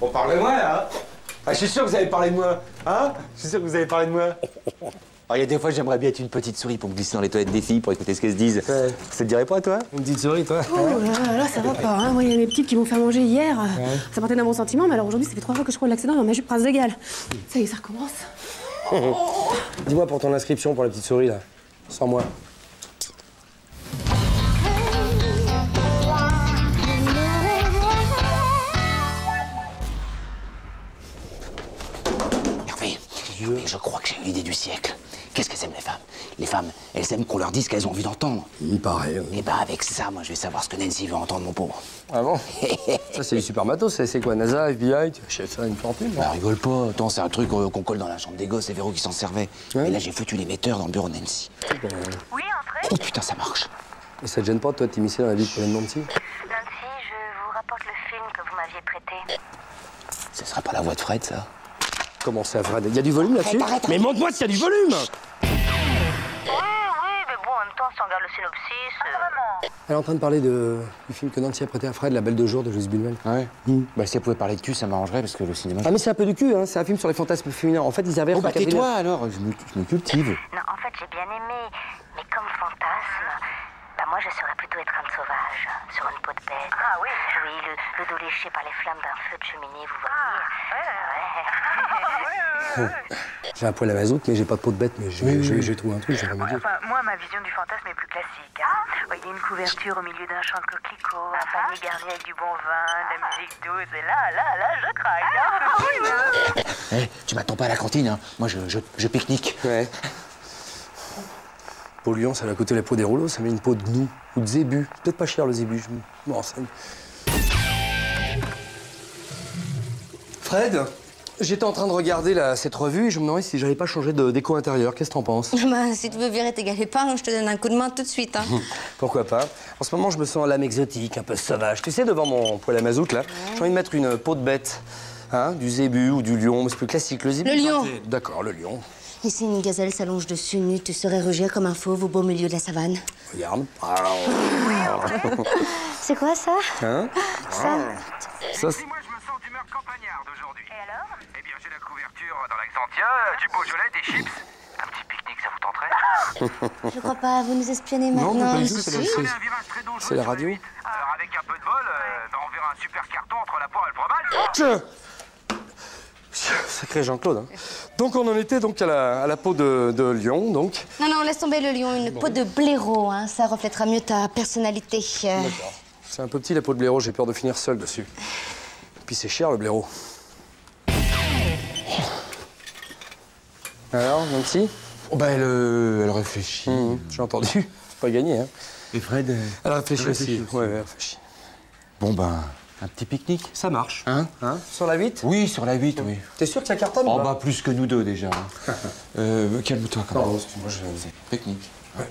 On parle de moi, là. Ah, je suis sûr que vous avez parlé de moi. Hein? Je suis sûr que vous avez parlé de moi. Alors, il y a des fois, j'aimerais bien être une petite souris pour me glisser dans les toilettes des filles pour écouter ce qu'elles se disent. Ouais. Ça te dirait pas, toi? Une petite souris, toi? Oh là, ça va pas. Hein. Moi, il y a mes petites qui m'ont fait manger hier. Ouais. Ça partait d'un bon sentiment, mais alors aujourd'hui, ça fait 3 fois que je crois l'accident dans ma jupe Prince de Galles. Ça y est, ça recommence. Dis-moi pour ton inscription pour la petite souris, là. Sans moi. Mais je crois que j'ai eu l'idée du siècle. Qu'est-ce qu'elles aiment, les femmes? Les femmes, elles aiment qu'on leur dise ce qu'elles ont envie d'entendre. Il paraît. Oui. Et bah avec ça, moi, je vais savoir ce que Nancy veut entendre, mon pauvre. Ah bon? Ça, c'est du super matos. C'est quoi, NASA, FBI? Tu achètes ça une fortune? Bah, rigole pas. Attends, c'est un truc qu'on colle dans la chambre des gosses, c'est Véro qui s'en servait. Ouais. Et là, j'ai foutu l'émetteur dans le bureau de Nancy. Oui, entrez. Oh putain, ça marche. Et ça te gêne pas, toi, de t'immiscer dans la vie de Pauline Nancy? Nancy, je vous rapporte le film que vous m'aviez prêté. Ce serait pas la voix de Fred, ça? Comment ça, Fred? Il y a du volume là-dessus? Arrête. Mais montre-moi s'il y a du volume! Oui, mais bon, en même temps, si on regarde le synopsis... Vraiment. Elle est en train de parler du film que Nancy a prêté à Fred, La Belle de jour de Louise Buñuel. Ouais. Bah, si elle pouvait parler de cul, ça m'arrangerait parce que le cinéma... Ah, mais c'est un peu du cul, hein. C'est un film sur les fantasmes féminins. En fait, ils avaient... Oh, bah, tais-toi alors, je me cultive. Non, en fait, j'ai bien aimé, mais comme fantasme, bah moi, je serais plutôt étreinte sauvage, sur une peau de bête. Ah oui? Oui, le dos léché par les flammes d'un feu de cheminée, vous voyez? J'ai un poil à mazout, mais j'ai pas de peau de bête, mais j'ai trouvé un truc, j'ai remédié. Enfin, moi, ma vision du fantasme est plus classique. Hein. Ouais, il y a une couverture au milieu d'un champ de coquelicots, un panier garni avec du bon vin, de la musique douce, et là, je craque. Hein. Hey, tu m'attends pas à la cantine, hein. Moi, je pique-nique. Ouais. Pour Lyon, ça va coûter la peau des rouleaux, ça met une peau de gnou ou de zébu. C'est peut-être pas cher, le zébu, je me renseigne. Fred, j'étais en train de regarder cette revue et je me demandais si j'allais pas changer de déco intérieur. Qu'est-ce que t'en penses? Bah, si tu veux virer tes galets-pains, je te donne un coup de main tout de suite. Hein. Pourquoi pas? En ce moment, je me sens à l'âme exotique, un peu sauvage. Tu sais, devant mon poêle à mazout, là, j'ai envie de mettre une peau de bête. Hein, du zébu ou du lion, mais c'est plus classique. Le zébu. Le lion. D'accord, le lion. Et si une gazelle s'allonge dessus nu, tu serais rugir comme un fauve au beau milieu de la savane. Regarde. C'est quoi ça? Hein? Ça. Ça, Moi, je me sens d'humeur campagnarde aujourd'hui. Et alors? Eh bien, j'ai la couverture dans l'Axantia, du Beaujolais, des chips. Un petit pique-nique, ça vous tenterait? Je crois pas, vous nous espionnez maintenant. Non, pas du tout, Si. c'est la radio. Alors, avec un peu de bol, on verra un super carton entre la poire et le fromage. Sacré Jean-Claude. Hein. Donc on en était donc à la peau de lion, donc. Non, laisse tomber le lion, une peau de blaireau, hein. Ça reflètera mieux ta personnalité. D'accord. C'est un peu petit la peau de blaireau, j'ai peur de finir seul dessus. Et puis c'est cher le blaireau. Alors, Nancy? Oh, bah, elle réfléchit. J'ai entendu. C'est pas gagné, hein. Et Fred? Elle réfléchit aussi. Ouais, elle réfléchit. Bon, ben, un petit pique-nique? Ça marche. Hein? Sur la 8? Oui, sur la 8, oui. T'es sûr que ça cartonne? Oh, bah, plus que nous deux, déjà. Calme-toi, quand même. Non, excuse-moi, Pique-nique. Ouais.